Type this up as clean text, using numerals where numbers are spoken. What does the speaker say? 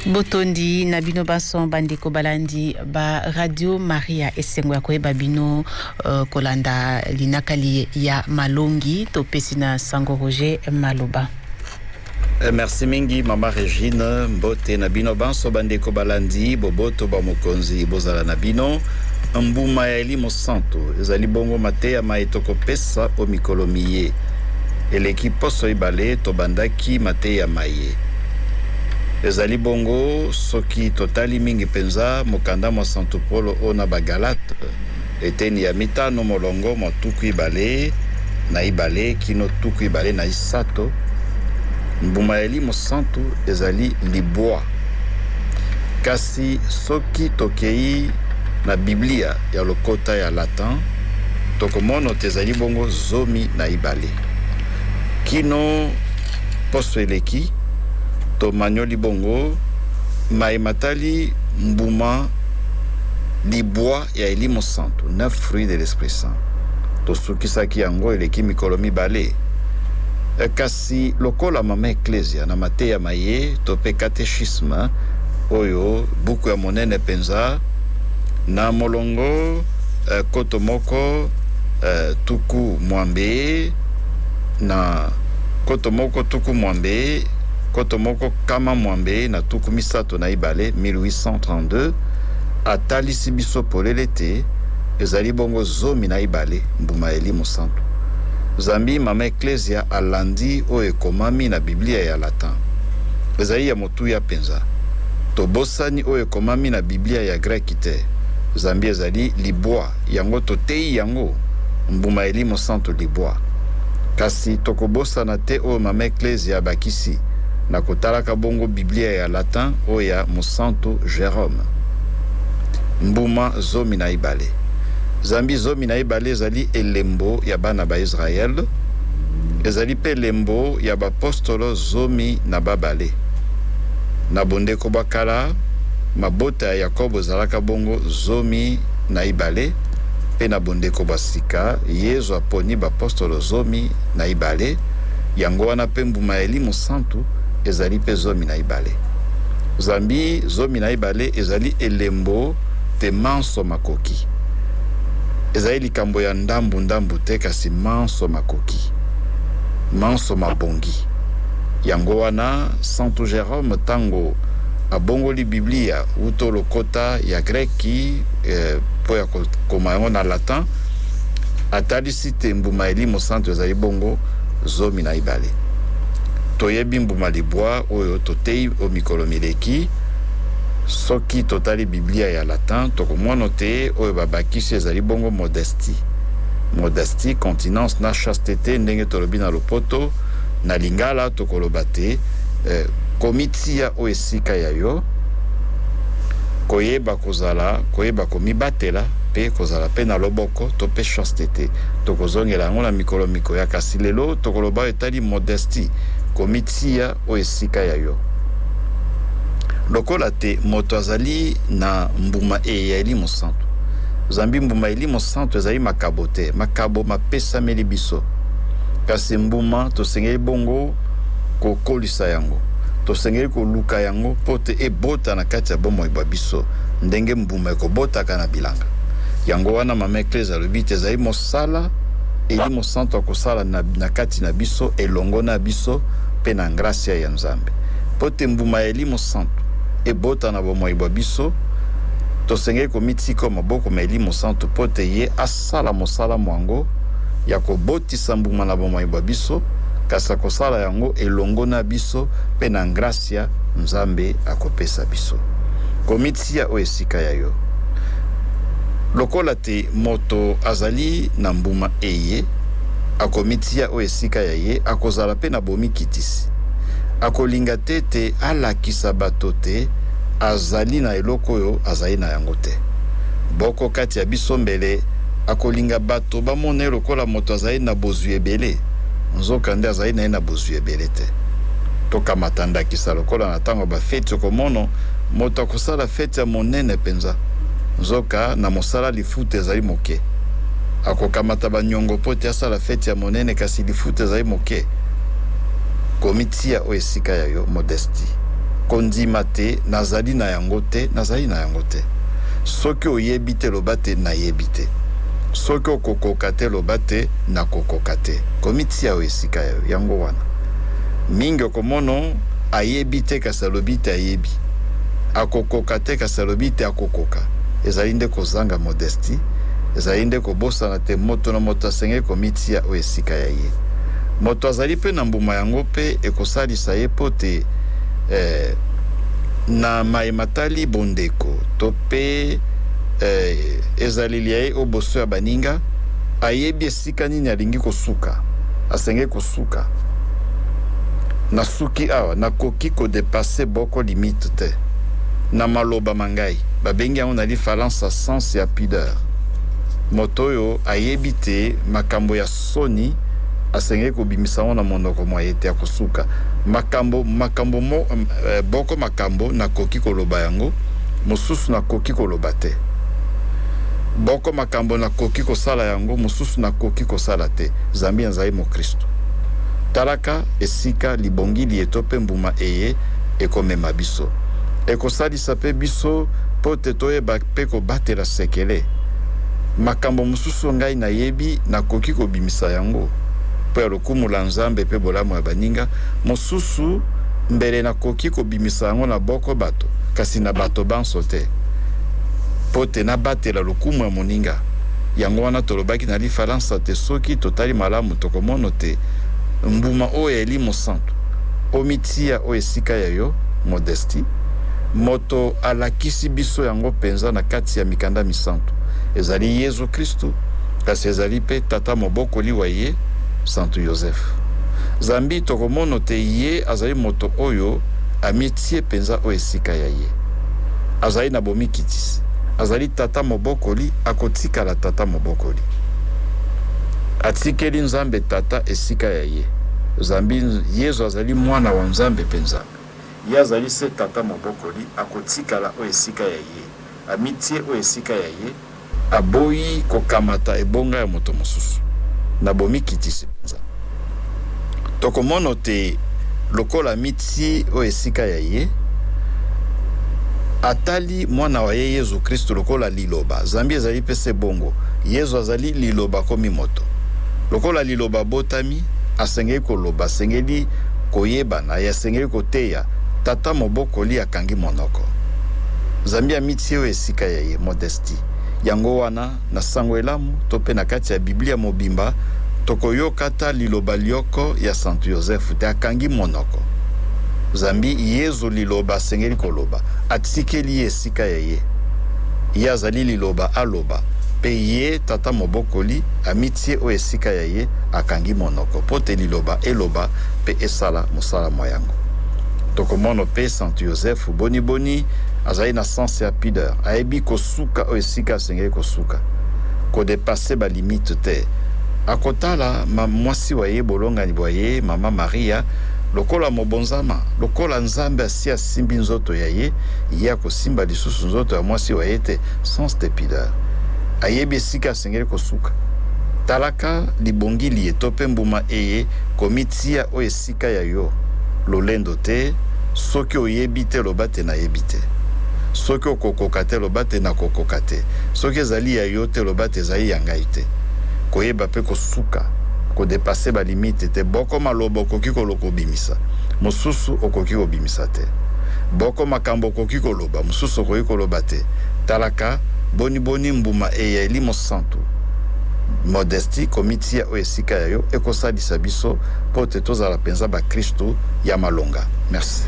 Botondi na bino bason bandeko balandi ba Radio Maria esengo ya koyeba bino kolanda linakali ya Malongi topesi na Sango Roger Maloba. Merci mingi mama Regine mbote na bino banso bandeko balandi boboto ba mokonzi bozala na bino mbuma ya elimo santo ezali bongo mateya maetoko pesa o mikolo miye eleki poso ibale to bandaki mateya maye ezali bongo soki totali mingi penza mokanda mwa Santo Paulo ona bagalate eteni ya mitano molongo mwa tuku ibale na ibale kino tuku ibale na isato mbuma ya elimo santo ezali libwa kasi soki tokei na Biblia ya lokota ya latin tokomono tezali bongo zomi na ibale kino poso eleki to manyoli bongo maimatali mbuma libwa ya elimo santo 9 fruits de l'esprit saint to sukisaki yango eleki mikolo mibale kasi lokola mama ecclesia na mateya maye to pe catéchisme oyo buku ya monene penza na molongo koto moko tuku mwambe na koto moko tuku mwambe koto moko kama mwambe na tuku misato na ibale 1832 atalisi biso polele te ezali bongo zomi na ibale mbuma elimo santo zambi mama ecclesia alandi o ekomami na Biblia ya latin ezali ya motu ya penza tobosani o ekomami na Biblia ya greki te zambi ezali libwa yango totei yango mbuma elimo santo libwa kasi tokobosana te o mama ecclesia bakisi na kotalaka bongo Biblia ya latin o ya mosanto Jérôme mbuma zomi na ibale zambi zomi na ibale ezali elembo ya bana ba Israel ezali pe elembo ya bapostolo zomi na babale na bondeko bakala mabota ya Yakobo zalaka bongo zomi na ibale pe na bondeko basika Yesu aponi bapostolo zomi na ibale yango wana pe mbuma elimo santo ezali pe zomi na ibale zambi zomi na ibale ezali elembo te manso makoki ezali likambo ya ndambu te kasi manso makoki manso mabongi yango wana Santo Jérôme tango abongoli Biblia uto lokota ya greki po ya koma yango na latin atalisi te mbuma elimo santo ezali bongo zomi na ibale toyebi mbuma libwa oyo totei o mikolo mileki soki totali Biblia ya latin tokomona te oyo babakisi ezali bongo modestie continence na chasteté ndenge tolobi na lopoto na lingala tokoloba te komitia o esika ya yo koyeba komibatela pe kozala pe na loboko to pe chasteté tokozongela yango na mikolo ya kasi lelo tokoloba etali modestie komitia o esika ya yo lokola te moto azali na mbuma ya elimo santo zambi mbuma elimo santo ezali makabo te makabo mapesameli biso kasi mbuma tosengeli bongo kokolisa yango tosengeli koluka yango pote ebota na kati ya bomoi bwa biso ndenge mbuma ekobotaka na bilanga yango wana mama ecclesia alobi te ezali mosala elimo santo akosala na kati na biso elongo na biso pe na gracia ya Nzambe pote mbuma elimo santo ebota na bomoi bwa biso tosengeli komitika maboko ma elimo santo pote ye asala mosala mwango ya kobotisa mbuma na bomoi bwa biso kasi akosala yango elongo na biso pe na gracia Nzambe akopesa biso komitia o esika ya yo lokola te moto azali na mbuma eye akomitia o esika ya ye akozala pe na bomikitisi akolinga te alakisa bato te azali na eloko oyo azali na yango te boko kati ya biso mbele akolinga bato bamona lokola moto azali na bozwi ebele nzokande azali na bozwi ebele te tokamata ndakisa lokola na ntango bafeti okomono moto akosala feti ya monene penza nzoka na mosala lifuta ezali moke akokamata banyongo po te asala feti ya monene kasi lifuta ezali moke komitia o esika ya yo modestie kondima te nazali na yango te nazali na yango te soki oyebi te loba te nayebi te soki okokoka te loba te nakokoka te komitia oyo esika yango wana mingi okomono ayebi te kasi alobi te ayebi akokoka te kasi alobi te akokoka ezali nde kozanga modestie ezali nde kobosana te moto na moto asengeli komitia oyo esika ya ye moto azali mpe na mbuma yango mpe ekosalisa ye mpo te na maematali bondeko to mpe ezaleli ya ye oboso ya baninga ayebi esika nini alingi kosuka asengeli kosuka nasuki awa nakoki kodepase boko limite te na maloba mangai babengi yango na diference sens ya pudeur moto oyo ayebi te makambo ya soni asengeli kobimisa yango na monoko mwa ye te ya kosuka boko makambo nakoki koloba yango mosusu nakoki koloba te boko makambo nakoki kosala yango mosusu nakoki kosala te zambi azali mokristo talaka esika libongili eto mpe mbuma eye ekomema biso ekosalisa mpe biso mpo te toyeba mpe kobatela sekele makambo mosusu ngai nayebi nakoki kobimisa yango mpo ya lokumu la nzambe mpe bolamu ya baninga mosusu mbele nakoki kobimisa yango na boko bato kasi na bato banso te mpo te nabatela lokumu ya moninga yango wana tolobaki na diferansa te soki totali malamu tokomono te mbuma oyo eli mosantu omitia oyo esika ya yo modestie moto alakisi biso yango penza na kati ya mikanda misantu ezali Yesu Kristu kasi ezali pe tata mobokoli wa ye Santo Joseph zambi tokomono te ye azali moto oyo amitie penza oyo esika ya ye azali na bomikitisi azali tata mobokoli akotikala tata mobokoli atikeli nzambe tata esika ya ye zambi Yesu azali mwana wa nzambe penza ye azali se tata mobokoli akotikala oyo esika ya ye amitie oyo esika ya ye aboyi kokamata ebonga ya moto mosusu na bomikitisi penza tokomono te lokola miti oyo esika ya ye atali mwana wa ye Yesu Kristo lokola liloba zambi ezali pese bongo Yesu azali liloba komi moto lokola liloba botami asengeli koloba asengeli koyebana asengeli koteya tata mobokoli akangi monoko zambi amiti oyo esika ya ye modestie yango wana na sango elamu to mpe na kati ya Biblia mobimba tokoyoka ta liloba lioko ya Santo Joseph te akangi monoko zambi Yesu liloba asengeli koloba atikeli ye esika ya ye ye azali liloba aloba pe ye tata mobokoli amitie oyo esika ya ye akangi monoko po te liloba eloba pe esala mosala mwa yango tokomono pe Santo Joseph boni azali na sens ya pudeur ayebi kosuka oyo esika asengeli kosuka kodepase balimite te akotala mwasi wa ye bolongani bwa ye mama Maria lokola mobonzama lokola nzambe asi asimbi nzoto ya ye ye akosimba lisusu nzoto ya mwasi wa ye te sens de pudeur ayebi esika asengeli kosuka talaka libongili eto mpe mbuma eye komitia oyo esika ya yo lolendo te soki oyebi te loba te nayebi te soki okokoka te loba te nakokoka te soki ezali ya yo te loba te ezali ya ngai te koyeba mpe kosuka kodepase balimite te boko maloba okoki kobimisa mosusu okoki kobimisa te boko makambo okoki koloba mosusu okoki koloba te talaka boni mbuma eyeli mosantu modestie komitia oyo esika ya yo ekosalisa biso mpo te tozala penza bakristo ya malonga merci